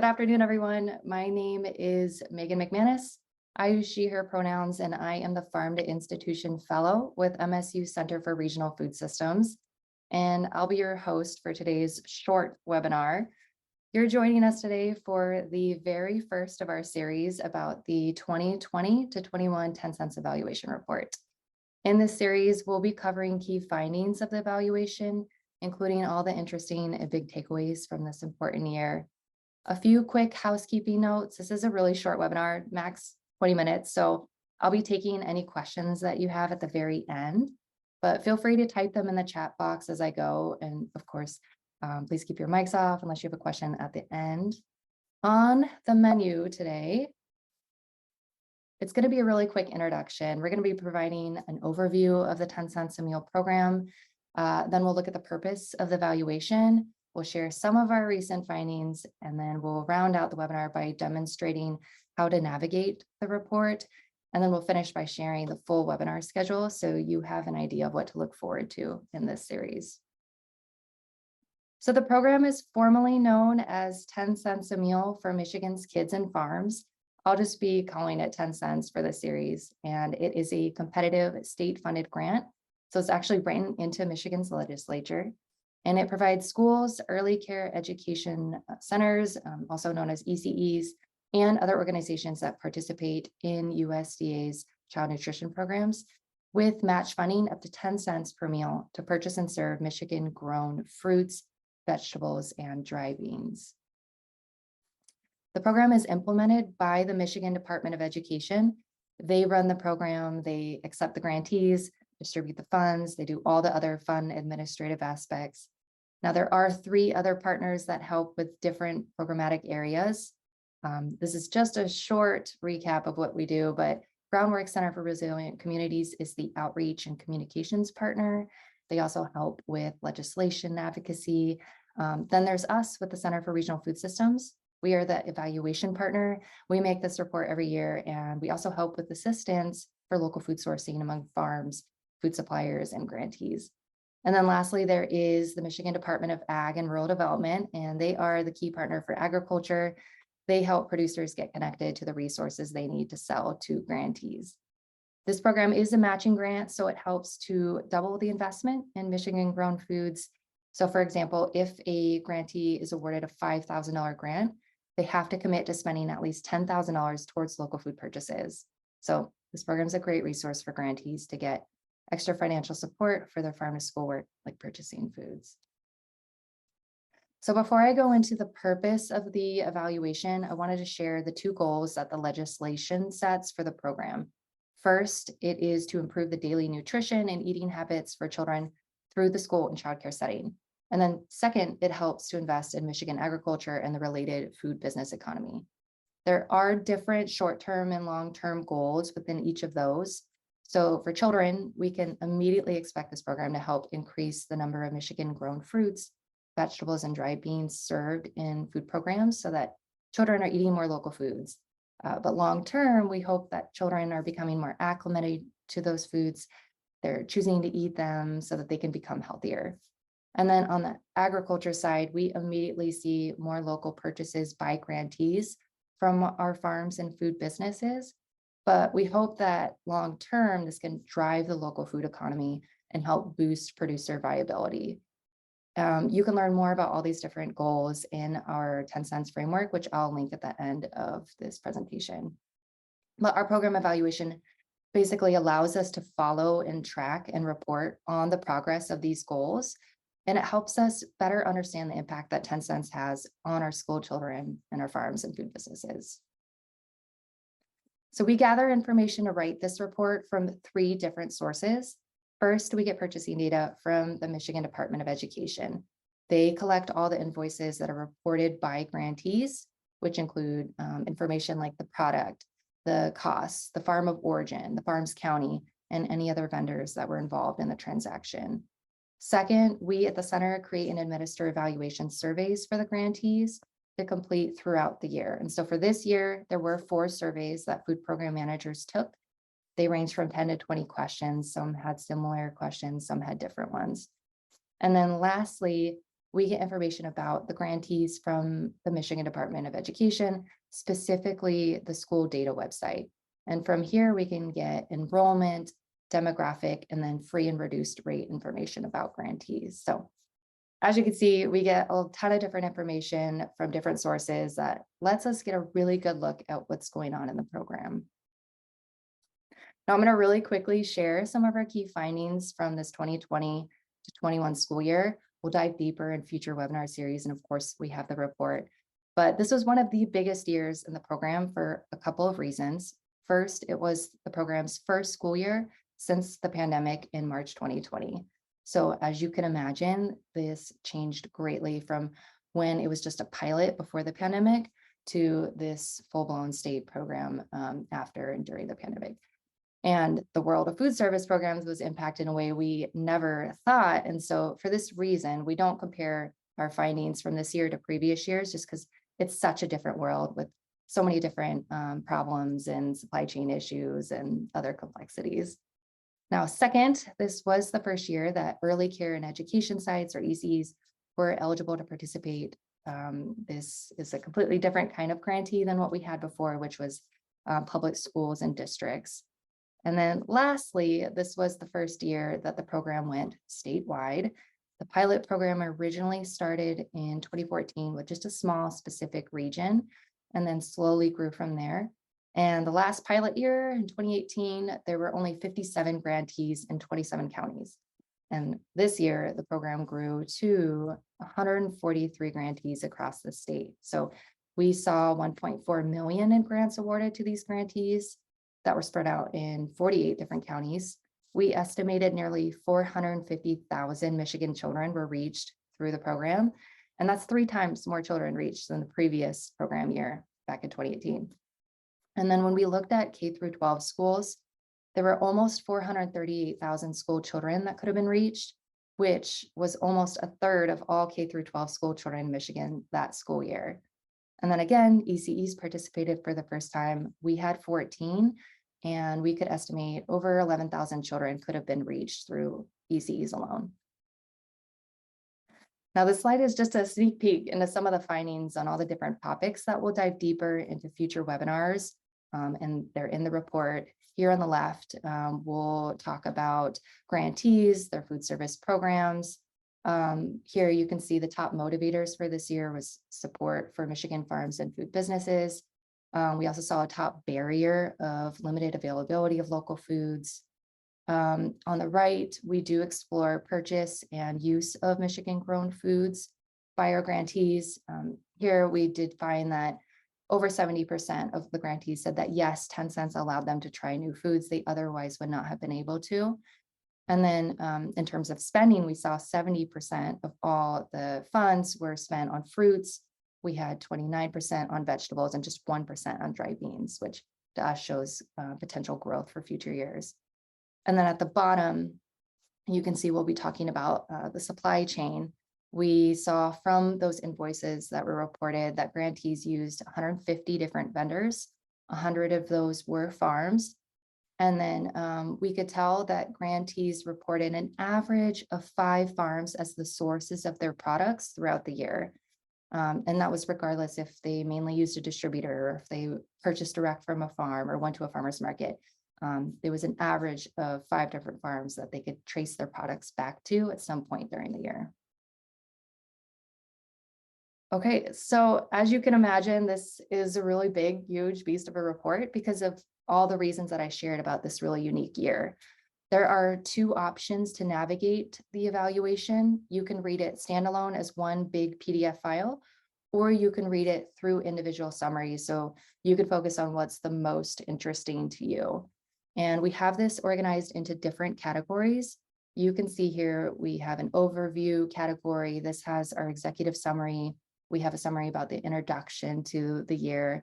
Good afternoon, everyone. My name is Megan McManus. I use she, her pronouns, and I am the Farm to Institution Fellow with MSU Center for Regional Food Systems. And I'll be your host for today's short webinar. You're joining us today for the very first of our series about the 2020 to 21 10 cents evaluation report. In this series, we'll be covering key findings of the evaluation, including all the interesting and big takeaways from this important year. A few quick housekeeping notes. This is a really short webinar, max 20 minutes. So I'll be taking any questions that you have at the very end, but feel free to type them in the chat box as I go. And of course, please keep your mics off unless you have a question at the end. On the menu today, it's going to be a really quick introduction. We're going to be providing an overview of the 10 cents a meal program. Then we'll look at the purpose of the evaluation. We'll share some of our recent findings, and then we'll round out the webinar by demonstrating how to navigate the report. And then we'll finish by sharing the full webinar schedule so you have an idea of what to look forward to in this series. So the program is formally known as 10 cents a meal for Michigan's kids and farms. I'll just be calling it 10 cents for the series, and it is a competitive state-funded grant. So it's actually written into Michigan's legislature. And it provides schools, early care education centers, also known as ECEs, and other organizations that participate in USDA's child nutrition programs with match funding up to 10 cents per meal to purchase and serve Michigan-grown fruits, vegetables, and dry beans. The program is implemented by the Michigan Department of Education. They run the program, they accept the grantees, distribute the funds, they do all the other fun administrative aspects. Now, there are 3 other partners that help with different programmatic areas. This is just a short recap of what we do, but Groundwork Center for Resilient Communities is the outreach and communications partner. They also help with legislation advocacy. Then there's us with the Center for Regional Food Systems. We are the evaluation partner. We make this report every year, and we also help with assistance for local food sourcing among farms, food suppliers, and grantees. And then lastly, there is the Michigan Department of Ag and Rural Development, and they are the key partner for agriculture. They help producers get connected to the resources they need to sell to grantees. This program is a matching grant, so it helps to double the investment in Michigan-grown foods. So for example, if a grantee is awarded a $5,000 grant, they have to commit to spending at least $10,000 towards local food purchases. So this program is a great resource for grantees to get extra financial support for their farm to school work, like purchasing foods. So before I go into the purpose of the evaluation, I wanted to share the 2 goals that the legislation sets for the program. First, it is to improve the daily nutrition and eating habits for children through the school and childcare setting. And then second, it helps to invest in Michigan agriculture and the related food business economy. There are different short-term and long-term goals within each of those. So for children, we can immediately expect this program to help increase the number of Michigan-grown fruits, vegetables, and dried beans served in food programs so that children are eating more local foods. But long-term, we hope that children are becoming more acclimated to those foods. They're choosing to eat them so that they can become healthier. And then on the agriculture side, we immediately see more local purchases by grantees from our farms and food businesses. But we hope that long-term, this can drive the local food economy and help boost producer viability. You can learn more about all these different goals in our 10 cents framework, which I'll link at the end of this presentation. But our program evaluation basically allows us to follow and track and report on the progress of these goals. And it helps us better understand the impact that 10 cents has on our school children and our farms and food businesses. So we gather information to write this report from 3 different sources. First, we get purchasing data from the Michigan Department of Education. They collect all the invoices that are reported by grantees, which include information like the product, the costs, the farm of origin, the farm's county, and any other vendors that were involved in the transaction. Second, we at the center create and administer evaluation surveys for the grantees to complete throughout the year. And so for this year, there were 4 surveys that food program managers took. They ranged from 10 to 20 questions. Some had similar questions, some had different ones. And then lastly, we get information about the grantees from the Michigan Department of Education, specifically the school data website. And from here, we can get enrollment, demographic, and then free and reduced rate information about grantees. So as you can see, we get a ton of different information from different sources that lets us get a really good look at what's going on in the program. Now, I'm going to really quickly share some of our key findings from this 2020 to 21 school year. We'll dive deeper in future webinar series, and of course, we have the report. But this was one of the biggest years in the program for a couple of reasons. First, it was the program's first school year since the pandemic in March 2020. So as you can imagine, this changed greatly from when it was just a pilot before the pandemic to this full-blown state program after and during the pandemic. And the world of food service programs was impacted in a way we never thought. And so for this reason, we don't compare our findings from this year to previous years, just because it's such a different world with so many different problems and supply chain issues and other complexities. Now, second, this was the first year that early care and education sites, or ECs, were eligible to participate. This is a completely different kind of grantee than what we had before, which was public schools and districts. And then lastly, this was the first year that the program went statewide. The pilot program originally started in 2014 with just a small specific region, and then slowly grew from there. And the last pilot year in 2018, there were only 57 grantees in 27 counties. And this year, the program grew to 143 grantees across the state. So we saw 1.4 million in grants awarded to these grantees that were spread out in 48 different counties. We estimated nearly 450,000 Michigan children were reached through the program. And that's 3 times more children reached than the previous program year back in 2018. And then when we looked at K through 12 schools, there were almost 438,000 school children that could have been reached, which was almost a third of all K through 12 school children in Michigan that school year. And then again, ECEs participated for the first time. We had 14, and we could estimate over 11,000 children could have been reached through ECEs alone. Now, this slide is just a sneak peek into some of the findings on all the different topics that we'll dive deeper into future webinars, and they're in the report. Here on the left, we'll talk about grantees, their food service programs. Here you can see the top motivators for this year was support for Michigan farms and food businesses. We also saw a top barrier of limited availability of local foods. On the right, we do explore purchase and use of Michigan grown foods by our grantees. Here we did find that over 70% of the grantees said that yes, 10 cents allowed them to try new foods they otherwise would not have been able to. And then in terms of spending, we saw 70% of all the funds were spent on fruits. We had 29% on vegetables and just 1% on dry beans, which to us shows potential growth for future years. And then at the bottom, you can see we'll be talking about the supply chain. We saw from those invoices that were reported that grantees used 150 different vendors. 100 of those were farms. And then we could tell that grantees reported an average of 5 farms as the sources of their products throughout the year. And that was regardless if they mainly used a distributor or if they purchased direct from a farm or went to a farmer's market. There was an average of 5 different farms that they could trace their products back to at some point during the year. Okay, so as you can imagine, this is a really big, huge beast of a report because of all the reasons that I shared about this really unique year. There are 2 options to navigate the evaluation. You can read it standalone as one big PDF file, or you can read it through individual summaries. So you could focus on what's the most interesting to you. And we have this organized into different categories. You can see here, we have an overview category. This has our executive summary. We have a summary about the introduction to the year.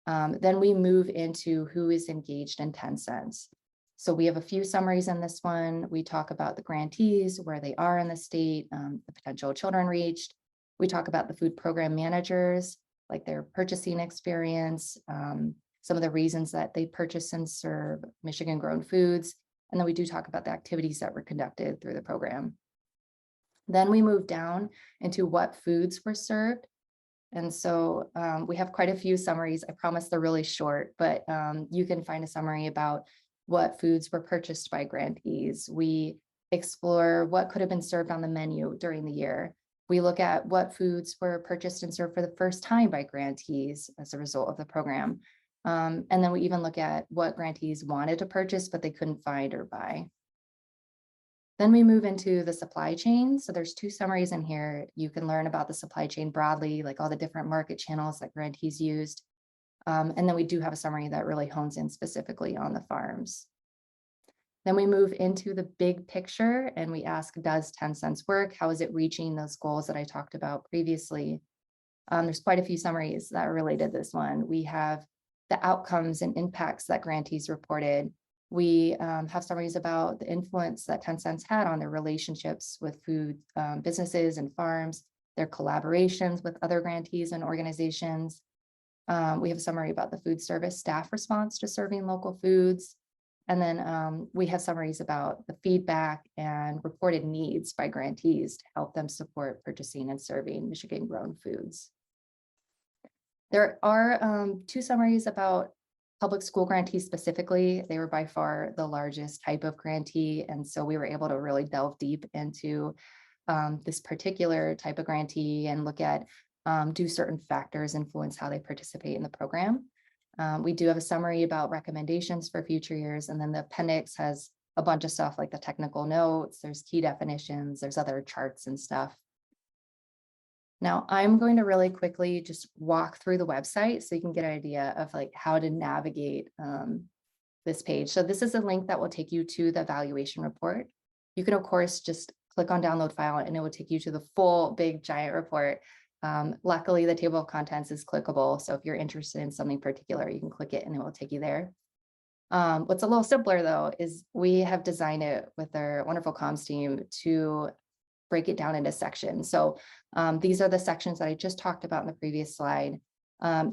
Then we move into who is engaged in 10 cents. So we have a few summaries in this one. We talk about the grantees, where they are in the state, the potential children reached. We talk about the food program managers, like their purchasing experience, some of the reasons that they purchase and serve Michigan grown foods. And then we do talk about the activities that were conducted through the program. Then we move down into what foods were served. And so we have quite a few summaries. I promise they're really short, but you can find a summary about what foods were purchased by grantees. We explore what could have been served on the menu during the year. We look at what foods were purchased and served for the first time by grantees as a result of the program. And then we even look at what grantees wanted to purchase, but they couldn't find or buy. Then we move into the supply chain. So there's two summaries in here. You can learn about the supply chain broadly, like all the different market channels that grantees used. And then we do have a summary that really hones in specifically on the farms. Then we move into the big picture and we ask, does 10 cents work? How is it reaching those goals that I talked about previously? There's quite a few summaries that are related to this one. We have the outcomes and impacts that grantees reported. We have summaries about the influence that 10 cents had on their relationships with food businesses and farms, their collaborations with other grantees and organizations. We have a summary about the food service staff response to serving local foods. And then we have summaries about the feedback and reported needs by grantees to help them support purchasing and serving Michigan grown foods. There are two summaries about public school grantees specifically. They were by far the largest type of grantee. And so we were able to really delve deep into this particular type of grantee and look at do certain factors influence how they participate in the program. We do have a summary about recommendations for future years, and then the appendix has a bunch of stuff like the technical notes, there's key definitions, there's other charts and stuff. Now I'm going to really quickly just walk through the website so you can get an idea of like how to navigate this page. So this is a link that will take you to the evaluation report. You can of course just click on download file and it will take you to the full big giant report. Luckily, the table of contents is clickable. So if you're interested in something particular, you can click it and it will take you there. What's a little simpler though, is we have designed it with our wonderful comms team to break it down into sections. So these are the sections that I just talked about in the previous slide.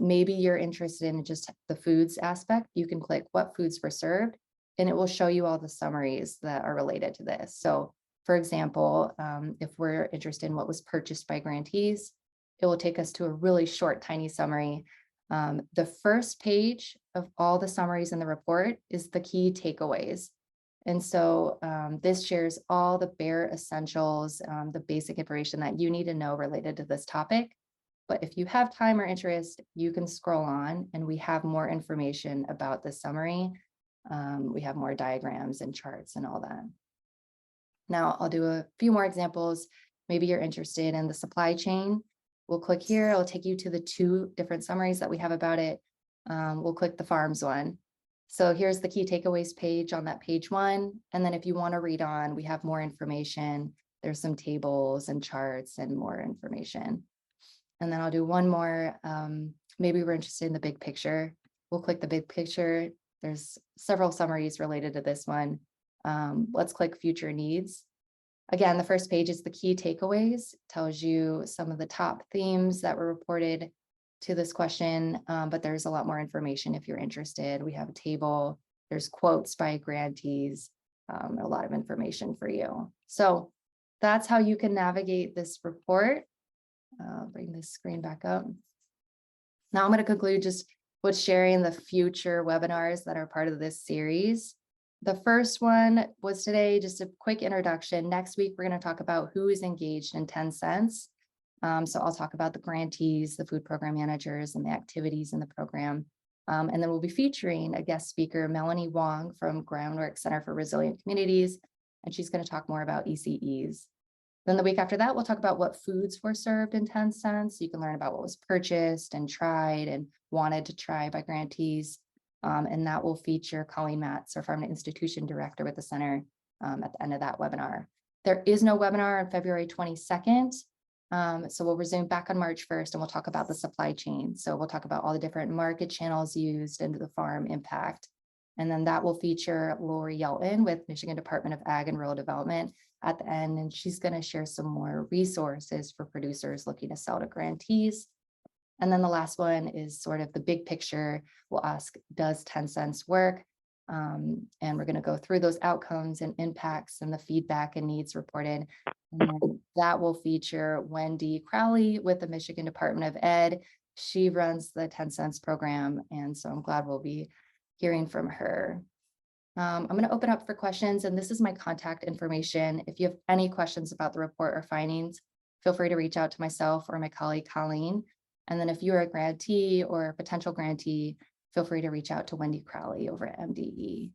Maybe you're interested in just the foods aspect. You can click what foods were served and it will show you all the summaries that are related to this. So for example, if we're interested in what was purchased by grantees, it will take us to a really short, tiny summary. The first page of all the summaries in the report is the key takeaways. And so this shares all the bare essentials, the basic information that you need to know related to this topic. But if you have time or interest, you can scroll on and we have more information about the summary. We have more diagrams and charts and all that. Now I'll do a few more examples. Maybe you're interested in the supply chain. We'll click here, it'll take you to the two different summaries that we have about it. We'll click the farms one. So here's the key takeaways page on that page one. And then if you want to read on, we have more information. There's some tables and charts and more information. And then I'll do one more. Maybe we're interested in the big picture. We'll click the big picture. There's several summaries related to this one. Let's click future needs. Again, the first page is the key takeaways, tells you some of the top themes that were reported to this question, but there's a lot more information if you're interested. We have a table, there's quotes by grantees, a lot of information for you. So that's how you can navigate this report. Bring this screen back up. Now I'm going to conclude just with sharing the future webinars that are part of this series. The first one was today, just a quick introduction. Next week, we're going to talk about who is engaged in 10 cents. So I'll talk about the grantees, the food program managers, and the activities in the program. And then we'll be featuring a guest speaker, Melanie Wong from Groundwork Center for Resilient Communities, and she's going to talk more about ECEs. Then the week after that, we'll talk about what foods were served in 10 cents. You can learn about what was purchased and tried and wanted to try by grantees. And that will feature Colleen Matz, our Farm to Institution Director with the center at the end of that webinar. There is no webinar on February 22nd. So we'll resume back on March 1st and we'll talk about the supply chain. So we'll talk about all the different market channels used into the farm impact. And then that will feature Lori Yelton with Michigan Department of Ag and Rural Development at the end. And she's going to share some more resources for producers looking to sell to grantees. And then the last one is sort of the big picture. We'll ask, does 10 cents work? And we're going to go through those outcomes and impacts and the feedback and needs reported. And then that will feature Wendy Crowley with the Michigan Department of Ed. She runs the 10 cents program, and so I'm glad we'll be hearing from her. I'm going to open up for questions, and this is my contact information. If you have any questions about the report or findings, feel free to reach out to myself or my colleague Colleen. And then if you're a grantee or a potential grantee, feel free to reach out to Wendy Crowley over at MDE.